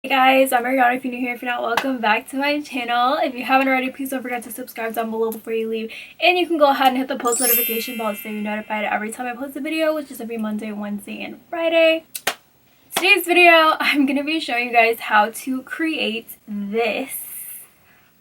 Hey guys, I'm Ariana. If you're new here, if you're not, welcome back to my channel. If you haven't already, please don't forget to subscribe down below before you leave. And you can go ahead and hit the post notification bell so you're notified every time I post a video, which is every Monday, Wednesday, and Friday. Today's video, I'm going to be showing you guys how to create this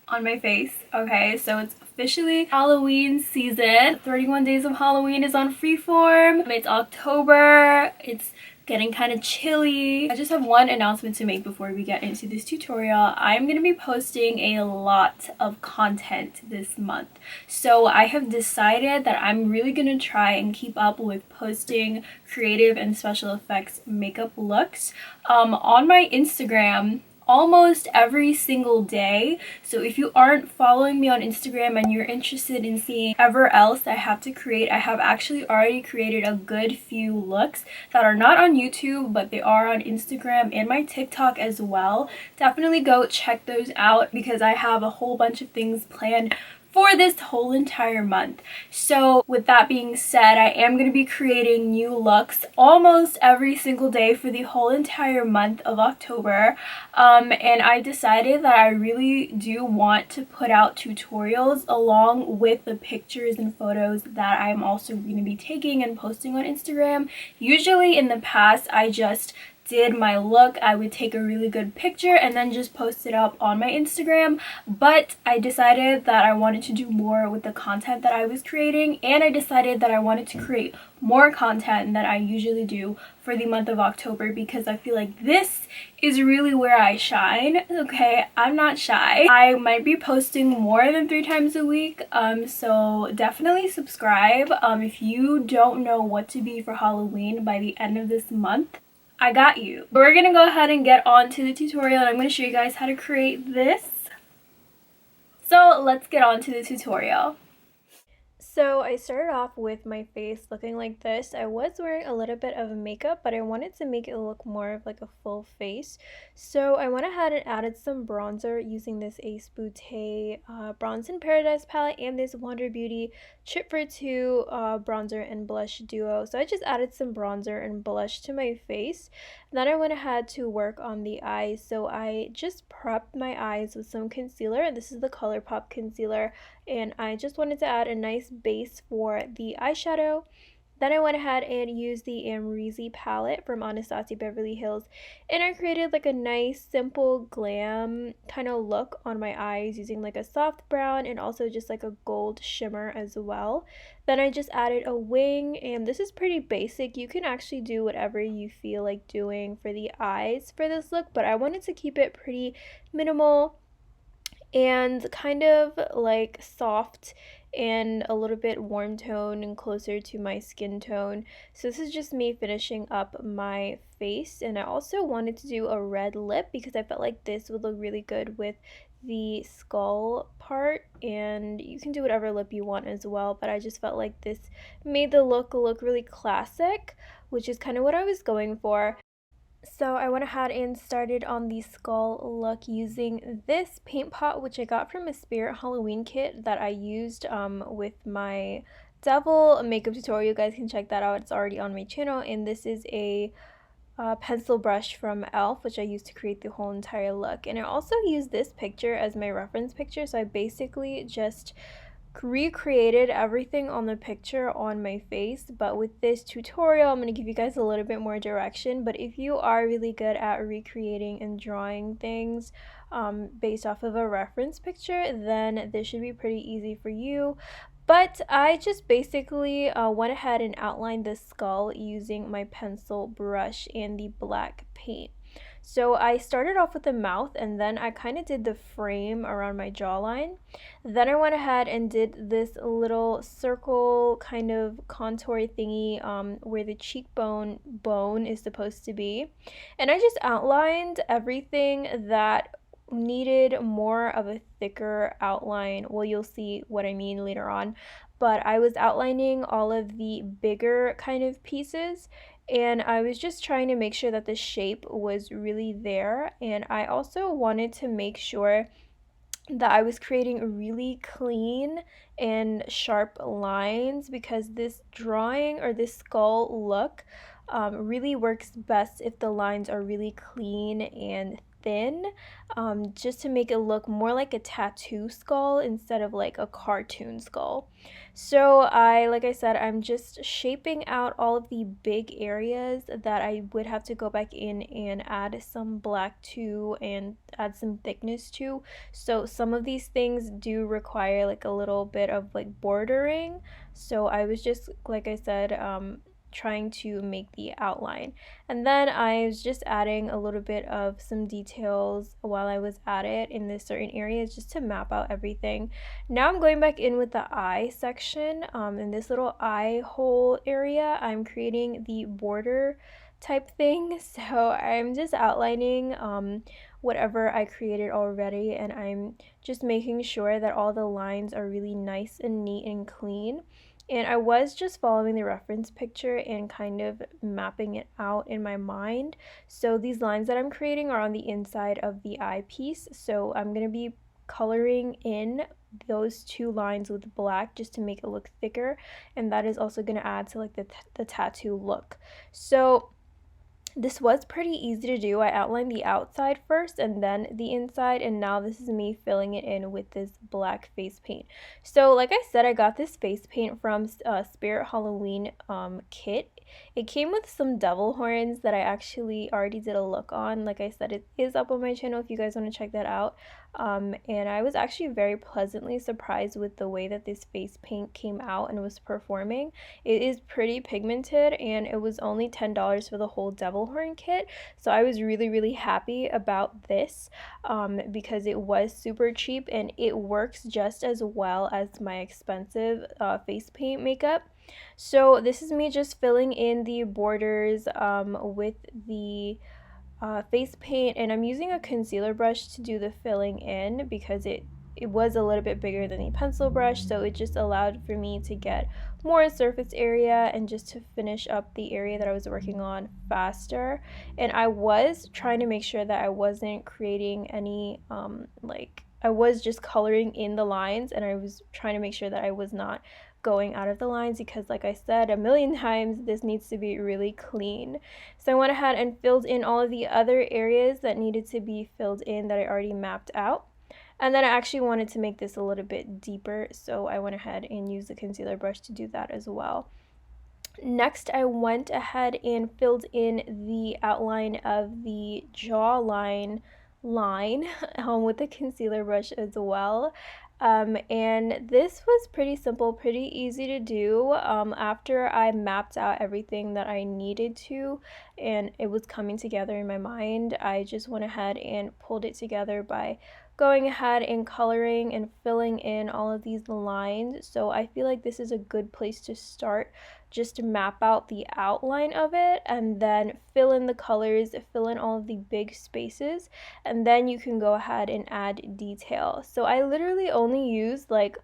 on my face. Okay, so it's officially Halloween season. 31 Days of Halloween is on Freeform. It's October. It's getting kind of chilly. I just have one announcement to make before we get into this tutorial. I'm going to be posting a lot of content this month. So I have decided that I'm really going to try and keep up with posting creative and special effects makeup looks on my Instagram almost every single day. So if you aren't following me on Instagram and you're interested in seeing whatever else I have to create, I have actually already created a good few looks that are not on YouTube, but they are on Instagram and my TikTok as well. Definitely go check those out because I have a whole bunch of things planned for this whole entire month. So with that being said, I am going to be creating new looks almost every single day for the whole entire month of October. And I decided that I really do want to put out tutorials along with the pictures and photos that I'm also going to be taking and posting on Instagram. Usually in the past, I just did my look, I would take a really good picture and then just post it up on my Instagram, but I decided that I wanted to do more with the content that I was creating, and I decided that I wanted to create more content than I usually do for the month of October because I feel like this is really where I shine. Okay, I'm not shy. I might be posting more than 3 times a week, so definitely subscribe. If you don't know what to be for Halloween by the end of this month, I got you. But we're gonna go ahead and get on to the tutorial, and I'm gonna show you guys how to create this. So let's get on to the tutorial. So I started off with my face looking like this. I was wearing a little bit of makeup, but I wanted to make it look more of like a full face. So I went ahead and added some bronzer using this Beaute Bronze in Paradise palette and this Wonder Beauty Trip for Two bronzer and blush duo. So I just added some bronzer and blush to my face. Then I went ahead to work on the eyes. So I just prepped my eyes with some concealer. This is the ColourPop concealer, and I just wanted to add a nice base for the eyeshadow. Then I went ahead and used the Amrezy palette from Anastasia Beverly Hills, and I created like a nice simple glam kind of look on my eyes using like a soft brown and also just like a gold shimmer as well. Then I just added a wing, and this is pretty basic. You can actually do whatever you feel like doing for the eyes for this look, but I wanted to keep it pretty minimal and kind of like soft and a little bit warm tone and closer to my skin tone. So this is just me finishing up my face, and I also wanted to do a red lip because I felt like this would look really good with the skull part, and you can do whatever lip you want as well, but I just felt like this made the look really classic, which is kind of what I was going for. So I went ahead and started on the skull look using this paint pot, which I got from a Spirit Halloween kit that I used with my devil makeup tutorial. You guys can check that out. It's already on my channel. And this is a pencil brush from e.l.f., which I used to create the whole entire look. And I also used this picture as my reference picture. So I basically just recreated everything on the picture on my face, but with this tutorial I'm going to give you guys a little bit more direction. But if you are really good at recreating and drawing things based off of a reference picture, then this should be pretty easy for you. But I just basically went ahead and outlined the skull using my pencil brush and the black paint. So I started off with the mouth, and then I kind of did the frame around my jawline. Then I went ahead and did this little circle kind of contour thingy where the cheekbone bone is supposed to be. And I just outlined everything that needed more of a thicker outline. Well, you'll see what I mean later on. But I was outlining all of the bigger kind of pieces, and I was just trying to make sure that the shape was really there. And I also wanted to make sure that I was creating really clean and sharp lines, because this drawing or this skull look really works best if the lines are really clean and thin, just to make it look more like a tattoo skull instead of like a cartoon skull. So like I said, I'm just shaping out all of the big areas that I would have to go back in and add some black to and add some thickness to. So some of these things do require like a little bit of like bordering. So I was just, like I said, trying to make the outline. And then I was just adding a little bit of some details while I was at it in this certain areas just to map out everything. Now I'm going back in with the eye section. In this little eye hole area, I'm creating the border type thing. So I'm just outlining whatever I created already, and I'm just making sure that all the lines are really nice and neat and clean. And I was just following the reference picture and kind of mapping it out in my mind. So these lines that I'm creating are on the inside of the eyepiece. So I'm going to be coloring in those two lines with black just to make it look thicker. And that is also going to add to like the tattoo look. So this was pretty easy to do. I outlined the outside first and then the inside, and now this is me filling it in with this black face paint. So like I said, I got this face paint from Spirit Halloween kit. It came with some devil horns that I actually already did a look on. Like I said, it is up on my channel if you guys want to check that out. And I was actually very pleasantly surprised with the way that this face paint came out and was performing. It is pretty pigmented, and it was only $10 for the whole devil horn kit. So I was really happy about this because it was super cheap and it works just as well as my expensive face paint makeup. So this is me just filling in the borders with the face paint, and I'm using a concealer brush to do the filling in because it was a little bit bigger than the pencil brush, so it just allowed for me to get more surface area and just to finish up the area that I was working on faster. And I was trying to make sure that I wasn't creating any I was just coloring in the lines, and I was trying to make sure that I was not going out of the lines because, like I said a million times, this needs to be really clean. So I went ahead and filled in all of the other areas that needed to be filled in that I already mapped out. And then I actually wanted to make this a little bit deeper, so I went ahead and used the concealer brush to do that as well. Next, I went ahead and filled in the outline of the jawline line with the concealer brush as well. And this was pretty simple, pretty easy to do. After I mapped out everything that I needed to and it was coming together in my mind, I just went ahead and pulled it together by going ahead and coloring and filling in all of these lines. So I feel like this is a good place to start, just to map out the outline of it and then fill in the colors, fill in all of the big spaces, and then you can go ahead and add detail. So I literally only used like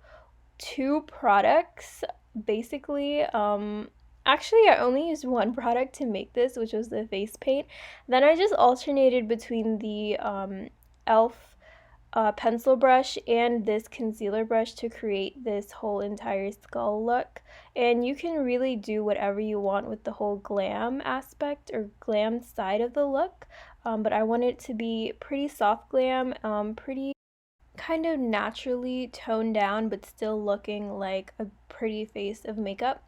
2 products basically. Actually, I only used 1 product to make this, which was the face paint. Then I just alternated between the e.l.f. Pencil brush and this concealer brush to create this whole entire skull look. And you can really do whatever you want with the whole glam aspect or glam side of the look, but I want it to be pretty soft glam, pretty kind of naturally toned down but still looking like a pretty face of makeup.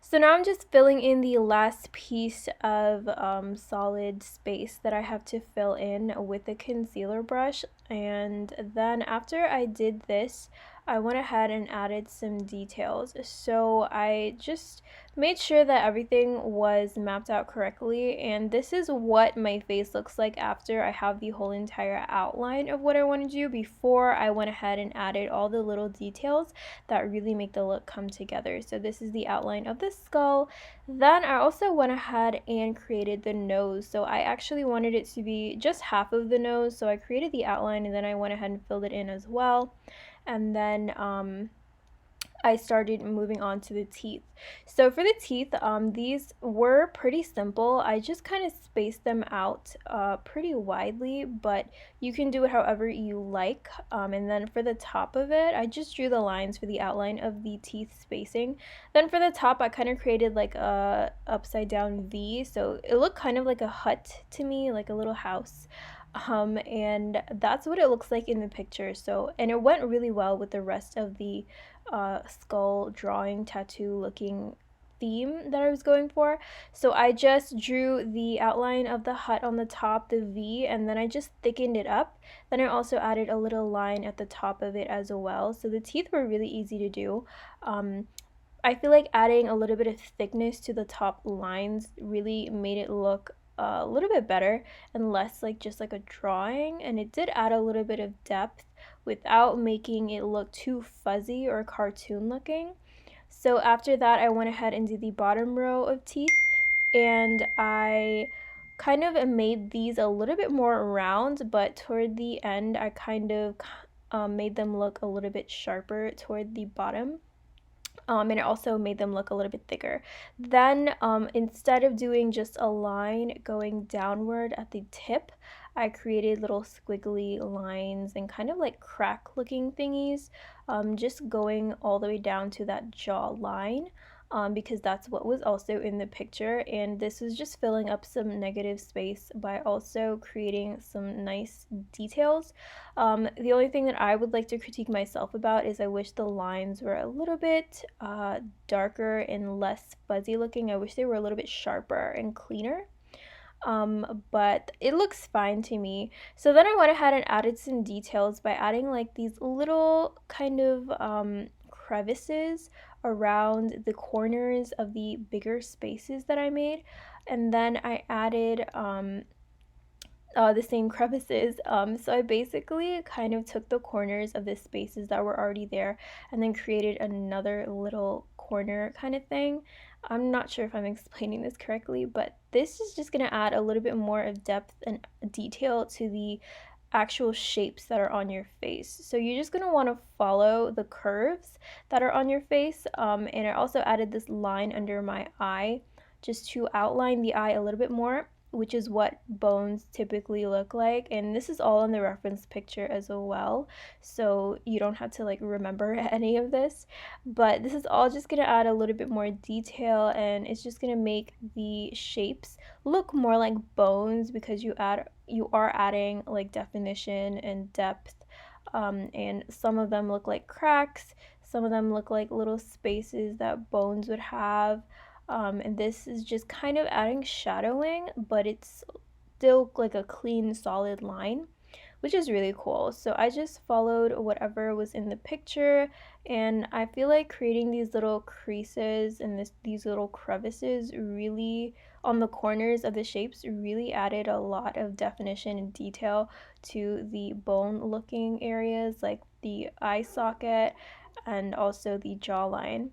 So now I'm just filling in the last piece of solid space that I have to fill in with the concealer brush. And then after I did this, I went ahead and added some details. So I just made sure that everything was mapped out correctly, and this is what my face looks like after I have the whole entire outline of what I want to do, before I went ahead and added all the little details that really make the look come together. So this is the outline of the skull. Then I also went ahead and created the nose. So I actually wanted it to be just half of the nose, so I created the outline and then I went ahead and filled it in as well. And then I started moving on to the teeth. So for the teeth, these were pretty simple. I just kind of spaced them out pretty widely, but you can do it however you like. And then for the top of it, I just drew the lines for the outline of the teeth spacing. Then for the top, I kind of created like a upside down V, so it looked kind of like a hut to me, like a little house. And that's what it looks like in the picture. So, and it went really well with the rest of the skull drawing tattoo looking theme that I was going for. So I just drew the outline of the hut on the top, the V, and then I just thickened it up. Then I also added a little line at the top of it as well. So the teeth were really easy to do. I feel like adding a little bit of thickness to the top lines really made it look a little bit better and less like just like a drawing, and it did add a little bit of depth without making it look too fuzzy or cartoon looking. So after that, I went ahead and did the bottom row of teeth, and I kind of made these a little bit more round, but toward the end I kind of made them look a little bit sharper toward the bottom. And it also made them look a little bit thicker. Then instead of doing just a line going downward at the tip, I created little squiggly lines and kind of like crack looking thingies, just going all the way down to that jaw line. Because that's what was also in the picture, and this is just filling up some negative space by also creating some nice details. The only thing that I would like to critique myself about is I wish the lines were a little bit darker and less fuzzy looking. I wish they were a little bit sharper and cleaner. But it looks fine to me. So then I went ahead and added some details by adding like these little kind of crevices around the corners of the bigger spaces that I made. And then I added the same crevices. So I basically kind of took the corners of the spaces that were already there and then created another little corner kind of thing. I'm not sure if I'm explaining this correctly, but this is just going to add a little bit more of depth and detail to the actual shapes that are on your face. So you're just going to want to follow the curves that are on your face. And I also added this line under my eye just to outline the eye a little bit more, which is what bones typically look like. And this is all in the reference picture as well, so you don't have to like remember any of this, but this is all just going to add a little bit more detail, and it's just going to make the shapes look more like bones because you are adding like definition and depth. And some of them look like cracks, some of them look like little spaces that bones would have. And this is just kind of adding shadowing, but it's still like a clean, solid line, which is really cool. So I just followed whatever was in the picture, and I feel like creating these little creases and these little crevices really on the corners of the shapes really added a lot of definition and detail to the bone looking areas like the eye socket and also the jawline.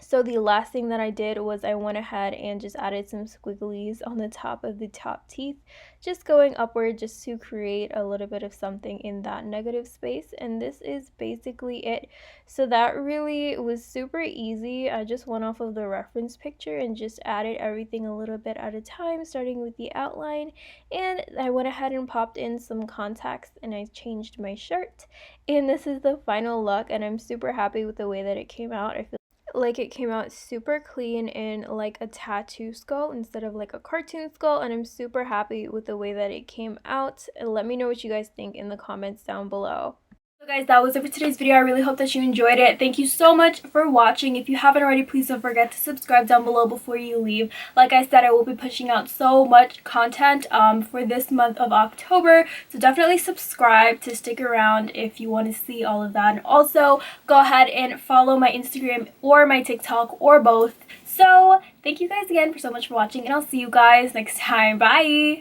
So the last thing that I did was I went ahead and just added some squigglies on the top of the top teeth, just going upward just to create a little bit of something in that negative space. And this is basically it. So that really was super easy. I just went off of the reference picture and just added everything a little bit at a time, starting with the outline. And I went ahead and popped in some contacts and I changed my shirt. And this is the final look, and I'm super happy with the way that it came out. I feel like it came out super clean and like a tattoo skull instead of like a cartoon skull, and I'm super happy with the way that it came out. And let me know what you guys think in the comments down below. So guys, that was it for today's video. I really hope that you enjoyed it. Thank you so much for watching. If you haven't already, please don't forget to subscribe down below before you leave. Like I said, I will be pushing out so much content for this month of October, so definitely subscribe to stick around if you want to see all of that. And also go ahead and follow my Instagram or my TikTok or both. So thank you guys again for so much for watching, and I'll see you guys next time. Bye.